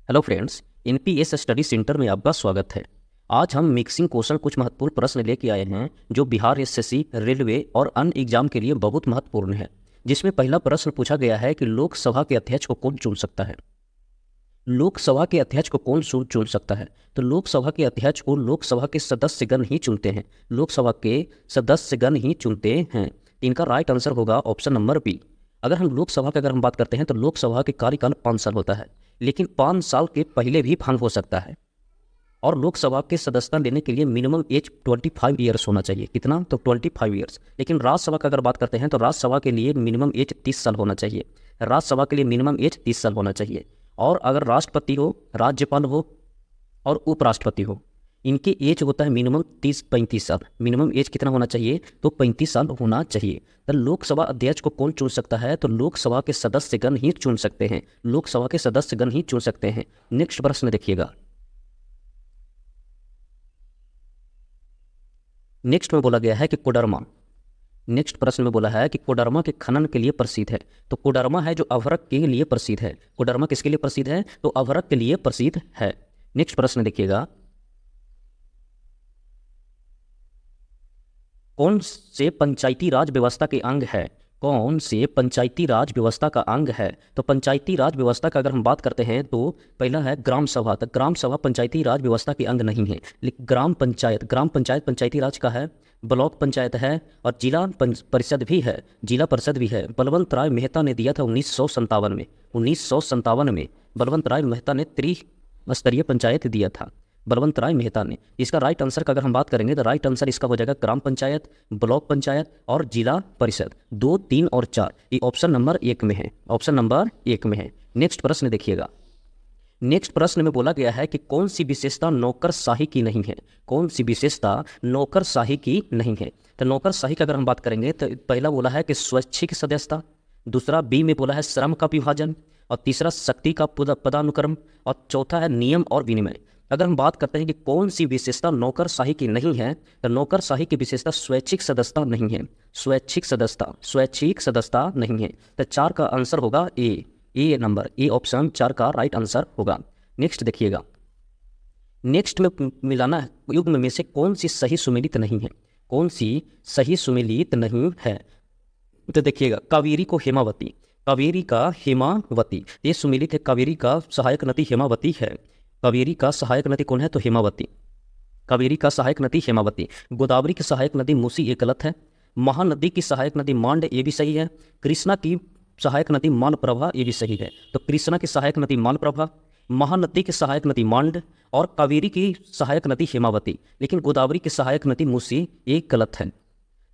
Hello friends, NPS study centre में आपका स्वागत है। आज हम मिक्सिंग क्वेश्चन कुछ महत्वपूर्ण प्रश्न लेके आए हैं जो बिहार एसएससी, रेलवे और अन्य एग्जाम के लिए बहुत महत्वपूर्ण है। जिसमें पहला प्रश्न पूछा गया है कि लोकसभा के अध्यक्ष को कौन चुन सकता है। लोकसभा के अध्यक्ष को कौन चुन सकता है। तो लोकसभा के अध्यक्ष को लोकसभा के सदस्यगण ही चुनते हैं। लोकसभा के सदस्यगण ही चुनते हैं। इनका राइट आंसर होगा ऑप्शन नंबर बी। अगर हम लोकसभा की बात करते हैं तो लोकसभा के कार्यकाल 5 साल होता है, लेकिन 5 साल के पहले भी भंग हो सकता है। और लोकसभा के सदस्यता लेने के लिए मिनिमम एज 25 ईयर्स होना चाहिए। कितना? तो 25 ईयर्स। लेकिन राज्यसभा की बात करते हैं तो राज्यसभा के लिए मिनिमम एज 30 साल होना चाहिए। राज्यसभा के लिए मिनिमम एज 30 साल होना चाहिए। और अगर राष्ट्रपति हो, राज्यपाल हो और उपराष्ट्रपति हो, इनके एज होता है मिनिमम 30-35 साल। मिनिमम एज कितना होना चाहिए? तो 35 साल होना चाहिए। तो लोकसभा अध्यक्ष को कौन चुन सकता है? तो लोकसभा के सदस्यगण ही चुन सकते हैं। लोकसभा के सदस्यगण ही चुन सकते हैं। नेक्स्ट प्रश्न देखिएगा। नेक्स्ट में बोला गया है कि कोडरमा। नेक्स्ट प्रश्न में बोला है कि कोडरमा के खनन के लिए प्रसिद्ध है। तो कोडरमा है जो अभ्रक के लिए प्रसिद्ध है। कोडरमा किसके लिए प्रसिद्ध है? तो अभ्रक के लिए प्रसिद्ध है। नेक्स्ट प्रश्न देखिएगा। कौन से पंचायती राज व्यवस्था के अंग है? कौन से पंचायती राज व्यवस्था का अंग है? तो पंचायती राज व्यवस्था का अगर हम बात करते हैं तो पहला है ग्राम सभा। तो ग्राम सभा पंचायती राज व्यवस्था के अंग नहीं है, लेकिन ग्राम पंचायत पंचायती राज का है। ब्लॉक पंचायत है और जिला परिषद भी है। जिला परिषद भी है। बलवंत राय मेहता ने दिया था 1957 में। 1957 में बलवंत राय मेहता ने त्रिस्तरीय पंचायत दिया था। बलवंत राय मेहता ने। इसका राइट आंसर का अगर हम बात करेंगे तो राइट आंसर इसका हो जाएगा ग्राम पंचायत, ब्लॉक पंचायत और जिला परिषद। 2, 3 और 4 ये ऑप्शन नंबर 1 में है। ऑप्शन नंबर 1 में है। नेक्स्ट प्रश्न देखिएगा। नेक्स्ट प्रश्न में बोला गया है कि कौन सी विशेषता नौकरशाही की नहीं है। कौन सी विशेषता नौकरशाही की नहीं है। तो नौकरशाही की अगर हम बात करेंगे तो पहला बोला है कि स्वैच्छिक सदस्यता, दूसरा बी में बोला है श्रम का विभाजन, और तीसरा शक्ति का पदानुक्रम, और चौथा है नियम और विनिमय। अगर हम बात करते हैं कि कौन सी विशेषता नौकरशाही की नहीं है, तो नौकरशाही की विशेषता स्वैच्छिक सदस्यता नहीं है। स्वैच्छिक सदस्यता नहीं है। तो 4 का आंसर होगा ए नंबर। ए ऑप्शन 4 का राइट आंसर होगा। नेक्स्ट देखिएगा। नेक्स्ट में मिलाना युग्म में से कौन सी सही सुमेलित नहीं है। कौन सी सही सुमेलित नहीं है? तो देखिएगा, कावेरी को हेमावती, कावेरी का हेमावती ये सुमेलित है। कावेरी का सहायक नदी हेमावती है। कावेरी का सहायक नदी कौन है? तो हेमावती। कावेरी का सहायक नदी हेमावती। गोदावरी की सहायक नदी मूसी, ये गलत है। महानदी की सहायक नदी मांड, ये भी सही है। कृष्णा की सहायक नदी मालप्रभा, ये भी सही है। तो कृष्णा की सहायक नदी मालप्रभा, महानदी की सहायक नदी मांड और कावेरी की सहायक नदी हेमावती। लेकिन गोदावरी की सहायक नदी मूसी, ये गलत है।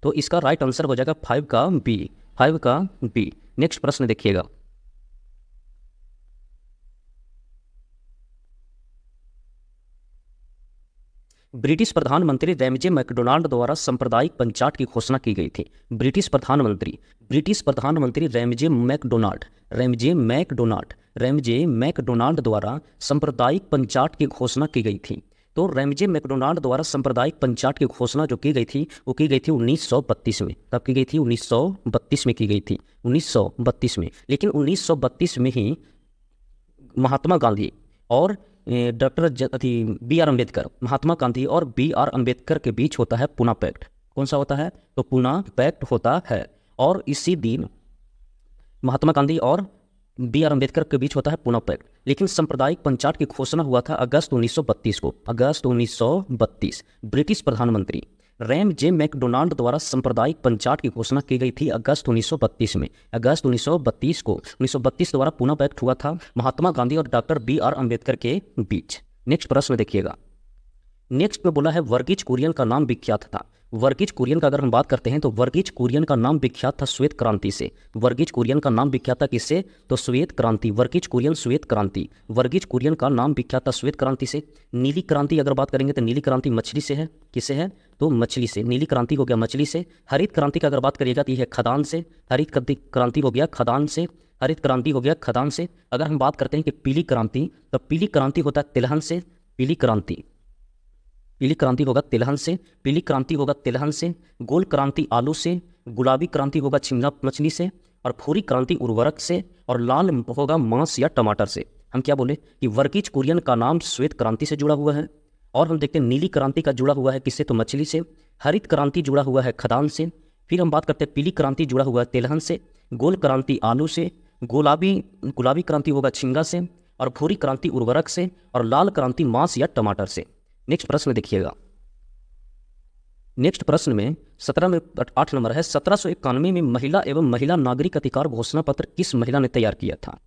तो इसका राइट आंसर हो जाएगा 5 का बी। 5 का बी। नेक्स्ट प्रश्न देखिएगा। ब्रिटिश प्रधानमंत्री रैमजे मैकडोनाल्ड द्वारा सांप्रदायिक पंचाट की घोषणा की गई थी। ब्रिटिश प्रधानमंत्री रैमजे मैकडोनाल्ड द्वारा सांप्रदायिक पंचाट की घोषणा की गई थी। तो रैमजे मैकडोनाल्ड द्वारा सांप्रदायिक पंचाट की घोषणा जो की गई थी वो की गई थी 1932 में। कब की गई थी? 1932 में की गई थी। 1932 में। लेकिन 1932 में ही महात्मा गांधी और बी आर अम्बेडकर, महात्मा गांधी और बी आर अम्बेडकर के बीच होता है पूना पैक्ट। कौन सा होता है? तो पूना पैक्ट होता है। और इसी दिन महात्मा गांधी और बी आर अम्बेडकर के बीच होता है पूना पैक्ट। लेकिन सांप्रदायिक पंचाट की घोषणा हुआ था अगस्त 1932 को। अगस्त 1932। ब्रिटिश प्रधानमंत्री रैमजे मैकडोनाल्ड द्वारा सांप्रदायिक पंचाट की घोषणा की गई थी अगस्त 1932 में। अगस्त 1932 द्वारा पूना पैक्ट हुआ था महात्मा गांधी और डॉक्टर बी आर अम्बेडकर के बीच। नेक्स्ट प्रश्न देखिएगा। नेक्स्ट में बोला है वर्गीज कुरियन का नाम विख्यात था। वर्गीज कुरियन का अगर हम बात करते हैं तो वर्गीज कुरियन का नाम विख्यात था श्वेत क्रांति से। वर्गीज कुरियन का नाम विख्यात था किससे? तो श्वेत क्रांति। वर्गीज कुरियन श्वेत क्रांति। वर्गीज कुरियन का नाम विख्यात था श्वेत क्रांति से। नीली क्रांति अगर बात करेंगे तो नीली क्रांति मछली से है। किससे है? तो मछली से। नीली क्रांति हो गया मछली से। हरित क्रांति का अगर बात करिएगा तो यह है खदान से। हरित क्रांति हो गया खदान से। हरित क्रांति हो गया खदान से। अगर हम बात करते हैं कि पीली क्रांति, तो पीली क्रांति होता है तिलहन से। पीली क्रांति होगा तिलहन से। पीली क्रांति होगा तिलहन से। गोल क्रांति आलू से। गुलाबी क्रांति होगा झींगा मछली से। और भूरी क्रांति उर्वरक से। और लाल होगा मांस या टमाटर से। हम क्या बोले कि वर्गीज कुरियन का नाम श्वेत क्रांति से जुड़ा हुआ है। और हम देखते हैं नीली क्रांति का जुड़ा हुआ है किससे, तो मछली से। हरित क्रांति जुड़ा हुआ है खदान से। फिर हम बात करते हैं पीली क्रांति जुड़ा हुआ है तेलहन से। गोल क्रांति आलू से। गुलाबी क्रांति होगा झींगा से। और भूरी क्रांति उर्वरक से। और लाल क्रांति मांस या टमाटर से। नेक्स्ट प्रश्न देखिएगा। नेक्स्ट प्रश्न में 17 में 8 नंबर है, 1791 में महिला एवं महिला नागरिक अधिकार घोषणा पत्र किस महिला ने तैयार किया था।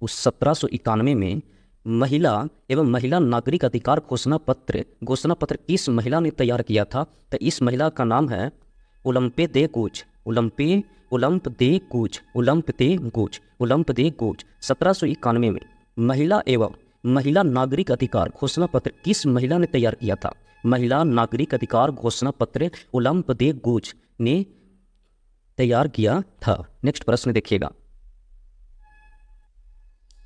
उस 1791 में महिला एवं महिला नागरिक अधिकार घोषणा पत्र किस महिला ने तैयार किया था, तो इस महिला का नाम है ओलंपे दे गुज। ओलंप दे गुज 1791 में महिला एवं महिला नागरिक अधिकार घोषणा पत्र किस महिला ने तैयार किया था। महिला नागरिक अधिकार घोषणा पत्र ओलंप दे गुज ने तैयार किया था। नेक्स्ट प्रश्न देखिएगा।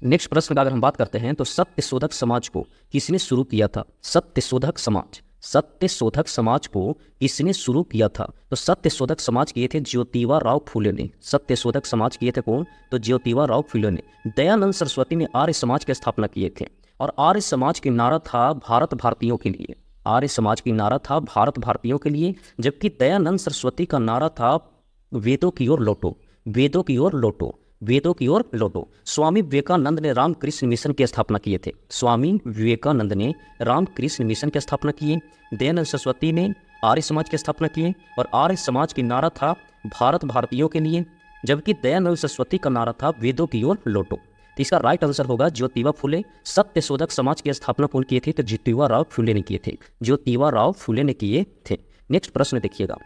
नेक्स्ट प्रश्न का अगर हम बात करते हैं तो सत्यशोधक समाज को किसने शुरू किया था। सत्यशोधक समाज को किसने शुरू किया था, तो सत्यशोधक समाज किए थे ज्योतिबा राव फुले ने। सत्यशोधक समाज किए थे कौन, तो ज्योतिबा राव फुले ने। दयानंद सरस्वती ने आर्य समाज की स्थापना किए थे और आर्य समाज की नारा था भारत भारतीयों के लिए। आर्य समाज की नारा था भारत भारतीयों के लिए, जबकि दयानंद सरस्वती का नारा था वेदों की ओर लौटो, वेदों की ओर लौटो, वेदों की ओर लौटो। स्वामी विवेकानंद ने रामकृष्ण मिशन की स्थापना किए थे। स्वामी विवेकानंद ने रामकृष्ण मिशन की स्थापना किए। दयानंद सरस्वती ने आर्य समाज की स्थापना किए और आर्य समाज की नारा था भारत भारतीयों के लिए, जबकि दयानंद सरस्वती का नारा था वेदों की ओर लौटो। तो इसका राइट आंसर होगा ज्योतिबा फुले। सत्यशोधक समाज की स्थापना कौन किए थे, तो ज्योतिबा राव फुले ने किए थे। ज्योतिबा राव फुले ने किए थे। नेक्स्ट प्रश्न देखिएगा।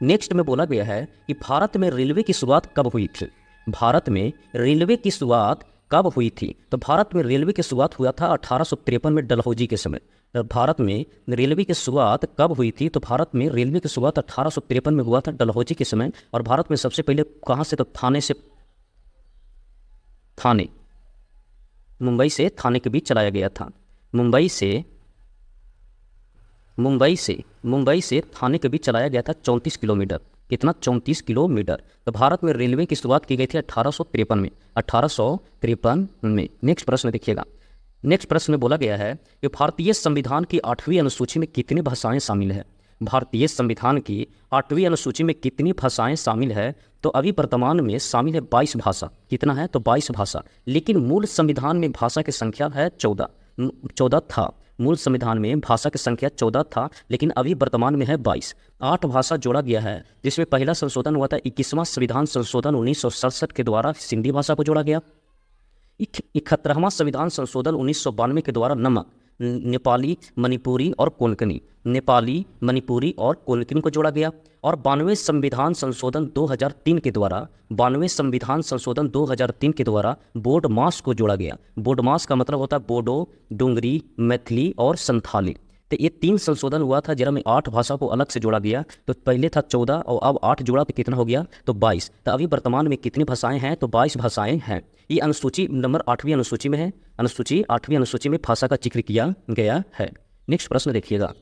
नेक्स्ट में बोला गया है कि भारत में रेलवे की शुरुआत कब हुई थी। भारत में रेलवे की शुरुआत कब हुई थी, तो भारत में रेलवे की शुरुआत हुआ था 1853 में डलहौजी के समय। तो भारत में रेलवे की शुरुआत कब हुई थी, तो भारत में रेलवे की शुरुआत 1853 में हुआ था डलहौजी के समय। और भारत में सबसे पहले कहाँ से, तो थाने मुंबई से थाने के बीच चलाया गया था। मुंबई से थाने के बीच चलाया गया था 34 किलोमीटर। कितना, 34 किलोमीटर। तो भारत में रेलवे की शुरुआत की गई थी 1853 में। 1853 में। नेक्स्ट प्रश्न देखिएगा। नेक्स्ट प्रश्न में बोला गया है कि भारतीय संविधान की 8वीं अनुसूची में कितनी भाषाएं शामिल है। भारतीय संविधान की 8वीं अनुसूची में कितनी भाषाएं शामिल है, तो अभी वर्तमान में शामिल है 22 भाषा। कितना है, तो 22 भाषा। लेकिन मूल संविधान में भाषा की संख्या है 14 था। मूल संविधान में भाषा की संख्या 14 था, लेकिन अभी वर्तमान में है 22। 8 भाषा जोड़ा गया है, जिसमें पहला संशोधन हुआ था 21वां संविधान संशोधन 1967 के द्वारा सिंधी भाषा को जोड़ा गया। 71वां संविधान संशोधन 1992 के द्वारा नमक, नेपाली, मणिपुरी और कोंकणी को जोड़ा गया। और 92वें संविधान संशोधन 2003 के द्वारा बोड मास को जोड़ा गया। बोड मास का मतलब होता है बोडो, डोंगरी, मैथिली और संथाली। तो ये 3 संशोधन हुआ था, जिनमें 8 भाषा को अलग से जोड़ा गया। तो पहले था 14 और अब 8 जोड़ा तो कितना हो गया, तो 22। तो अभी वर्तमान में कितनी भाषाएं हैं, तो 22 भाषाएं हैं। ये अनुसूची नंबर 8वीं अनुसूची में है। 8वीं अनुसूची में भाषा का जिक्र किया गया है। नेक्स्ट प्रश्न देखिएगा।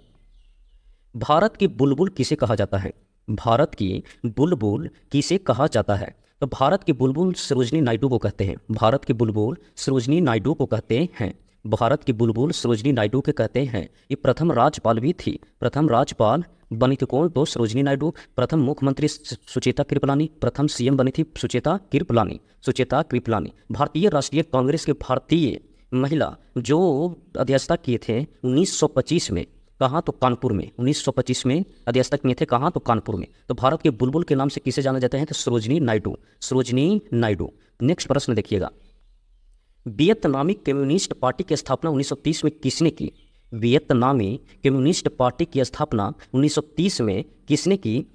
भारत की बुलबुल किसे कहा जाता है। भारत की बुलबुल किसे कहा जाता है, तो भारत की बुलबुल सरोजिनी नायडू को कहते हैं। भारत की बुलबुल सरोजिनी नायडू को कहते हैं। भारत की बुलबुल सरोजिनी नायडू के कहते हैं। ये प्रथम राज्यपाल भी थी। प्रथम राज्यपाल बनी थी कौन, तो सरोजिनी नायडू। प्रथम मुख्यमंत्री सुचेता कृपलानी। प्रथम सीएम बनी थी सुचेता कृपलानी। भारतीय राष्ट्रीय कांग्रेस के भारतीय महिला जो अध्यक्षता किए थे 1925 में, कहाँ, तो कानपुर में। 1925 में अध्यक्षता किए थे, कहाँ, तो कानपुर में। तो भारत के बुलबुल के नाम से किसे जाना जाते हैं, तो सरोजिनी नायडू। नेक्स्ट प्रश्न देखिएगा। वियतनामी कम्युनिस्ट पार्टी की स्थापना 1930 में किसने की। वियतनामी कम्युनिस्ट पार्टी की स्थापना 1930 में किसने की,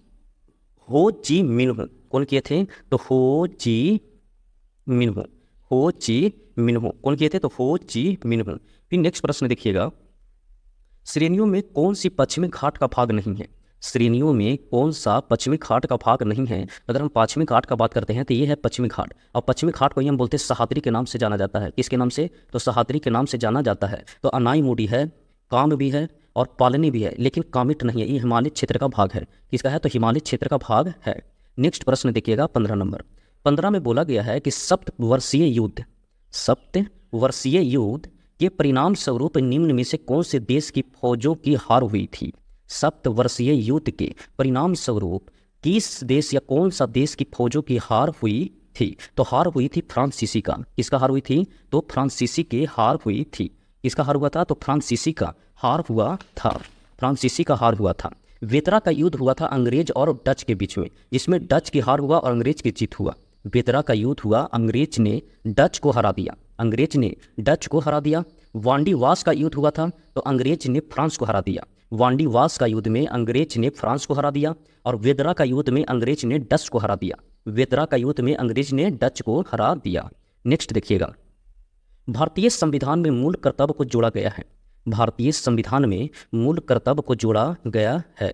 हो जी मिन्ह। कौन किए थे, तो हो जी मिन्ह। कौन किए थे, तो हो जी मिन्ह। फिर नेक्स्ट प्रश्न देखिएगा। श्रेणियों में कौन सी पश्चिमी घाट का भाग नहीं है। श्रेणियों में कौन सा पश्चिमी घाट का भाग नहीं है। अगर हम पश्चिमी घाट का बात करते हैं तो ये है पश्चिमी घाट। और पश्चिमी घाट को ही हम बोलते हैं सह्याद्री के नाम से जाना जाता है। किसके नाम से, तो सह्याद्री के नाम से जाना जाता है। तो अनाईमुडी है, काम भी है और पालनी भी है, लेकिन कामिट नहीं है। ये हिमालय क्षेत्र का भाग है। किसका है, तो हिमालय क्षेत्र का भाग है। नेक्स्ट प्रश्न देखिएगा 15 नंबर। 15 में बोला गया है कि सप्तवर्षीय वर्षीय युद्ध के परिणाम स्वरूप निम्न में से कौन से देश की फौजों की हार हुई थी? 7 वर्षीय युद्ध के परिणाम स्वरूप किस देश या कौन सा देश की फौजों की हार हुई थी? तो हार हुई थी फ्रांसीसी का। किसका हार हुई थी? तो फ्रांसीसी के हार हुई थी। किसका हार हुआ था? तो फ्रांसीसी का हार हुआ था। फ्रांसीसी का हार हुआ था। वेतरा का युद्ध हुआ था अंग्रेज और डच के बीच में, जिसमें डच की हार हुआ और अंग्रेज की जीत हुआ। वेतरा का युद्ध हुआ, अंग्रेज ने डच को हरा दिया। अंग्रेज ने डच को हरा दिया। वांडीवास का युद्ध हुआ था तो अंग्रेज ने फ्रांस को हरा दिया। वांडीवास का युद्ध में अंग्रेज ने फ्रांस को हरा दिया और वेदरा का युद्ध में अंग्रेज ने डच को हरा दिया। वेदरा का युद्ध में अंग्रेज ने डच को हरा दिया। नेक्स्ट देखिएगा, भारतीय संविधान में मूल कर्तव्य को जोड़ा गया है। भारतीय संविधान में मूल कर्तव्य को जोड़ा गया है।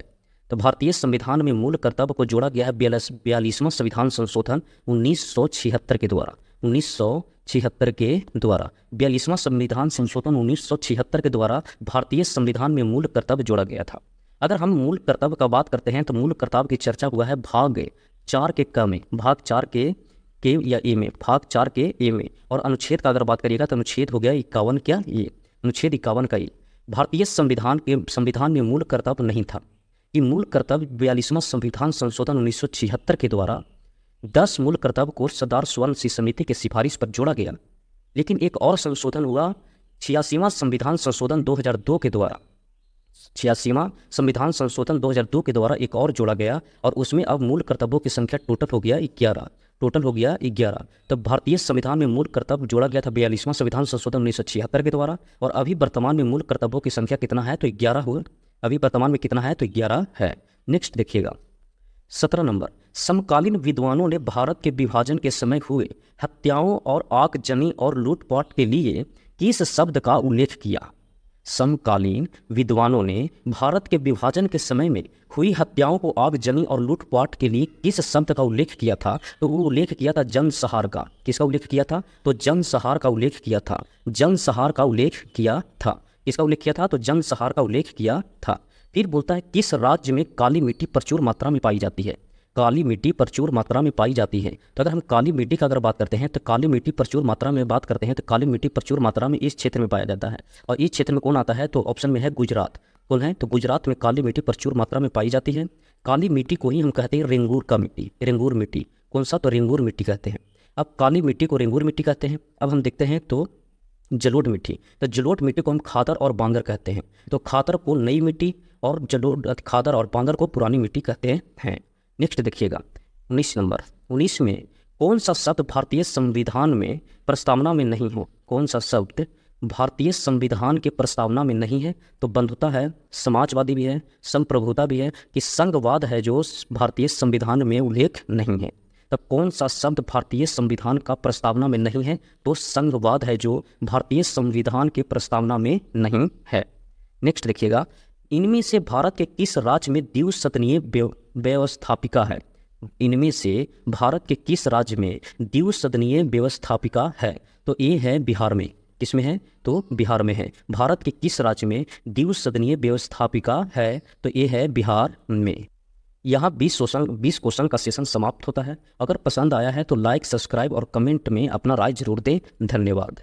तो भारतीय संविधान में मूल कर्तव्य को जोड़ा गया है 42वां संविधान संशोधन 1976 के द्वारा। 1976 के द्वारा 42वां संविधान संशोधन 1976 के द्वारा भारतीय संविधान में मूल कर्तव्य जोड़ा गया था। अगर हम मूल कर्तव्य का बात करते हैं तो मूल कर्तव्य की चर्चा हुआ है भाग 4 के क में, भाग 4 के या ए में, भाग 4 के ए में। और अनुच्छेद का अगर बात करिएगा तो अनुच्छेद हो गया 51 क्या ये, अनुच्छेद 51 का ये। भारतीय संविधान में मूल कर्तव्य नहीं था। कि मूल कर्तव्य 42वां संविधान संशोधन 1976 के द्वारा 10 मूल कर्तव्य को सरदार स्वर्ण समिति के सिफारिश पर जोड़ा गया। लेकिन एक और संशोधन हुआ 86वां संविधान संशोधन 2002 के द्वारा। 86वां संविधान संशोधन 2002 के द्वारा एक और जोड़ा गया और उसमें अब मूल कर्तव्यों की संख्या टोटल हो गया 11। टोटल हो गया 11। तब भारतीय संविधान में मूल कर्तव्य जोड़ा गया था 42वां संविधान संशोधन 1976 के द्वारा। और अभी वर्तमान में मूल कर्तव्यों की संख्या कितना है? तो 11 हुआ। अभी वर्तमान में कितना है? तो 11 है। नेक्स्ट देखिएगा 17 नंबर, समकालीन विद्वानों ने भारत के विभाजन के समय हुए हत्याओं और आगजनी और लूटपाट के लिए किस शब्द का उल्लेख किया? समकालीन विद्वानों ने भारत के विभाजन के समय में हुई हत्याओं को, आगजनी और लूटपाट के लिए किस शब्द का उल्लेख किया था? तो वो उल्लेख किया था जनसंहार का। किसका उल्लेख किया था? तो जनसंहार का उल्लेख किया था। जनसंहार का उल्लेख किया था। किसका उल्लेख किया था? तो जनसंहार का उल्लेख किया था। फिर बोलता है किस राज्य में काली मिट्टी प्रचुर मात्रा में पाई जाती है? काली मिट्टी प्रचुर मात्रा में पाई जाती है। तो अगर हम काली मिट्टी का अगर बात करते हैं तो काली मिट्टी प्रचुर मात्रा में बात करते हैं तो काली मिट्टी प्रचुर मात्रा में इस क्षेत्र में पाया जाता है। और इस क्षेत्र में कौन आता है? तो ऑप्शन में है गुजरात। कौन है? तो गुजरात में काली मिट्टी प्रचुर मात्रा में पाई जाती है। काली मिट्टी को ही हम कहते हैं रेंगूर का मिट्टी। रेंगूर मिट्टी कौन सा? तो रेंगूर मिट्टी कहते हैं। अब काली मिट्टी को रेंगूर मिट्टी कहते हैं। अब हम देखते हैं तो जलोढ़ मिट्टी, तो जलोढ़ मिट्टी को हम खादर और बांगर कहते हैं। तो खादर को नई मिट्टी और जलोढ़, खादर और बांगर को पुरानी मिट्टी कहते हैं। नेक्स्ट देखिएगा 19 नंबर, 19 में कौन सा शब्द भारतीय संविधान में प्रस्तावना में नहीं हो? कौन सा शब्द भारतीय संविधान के प्रस्तावना में नहीं है? तो बंधुता है, समाजवादी भी है, संप्रभुता भी है, कि संघवाद है जो भारतीय संविधान में उल्लेख नहीं है। तब कौन सा शब्द भारतीय संविधान का प्रस्तावना में नहीं है? तो संघवाद है जो भारतीय संविधान के प्रस्तावना में नहीं है। नेक्स्ट देखिएगा, इनमें से भारत के किस राज्य में द्विसदनीय व्यवस्थापिका है? इनमें से भारत के किस राज्य में द्विसदनीय व्यवस्थापिका है? तो ये है बिहार में। किस में है? तो बिहार में है। भारत के किस राज्य में द्विसदनीय व्यवस्थापिका है? तो ये है बिहार में। यहाँ 20 क्वेश्चन का सेशन समाप्त होता है। अगर पसंद आया है तो लाइक, सब्सक्राइब और कमेंट में अपना राय जरूर दें। धन्यवाद।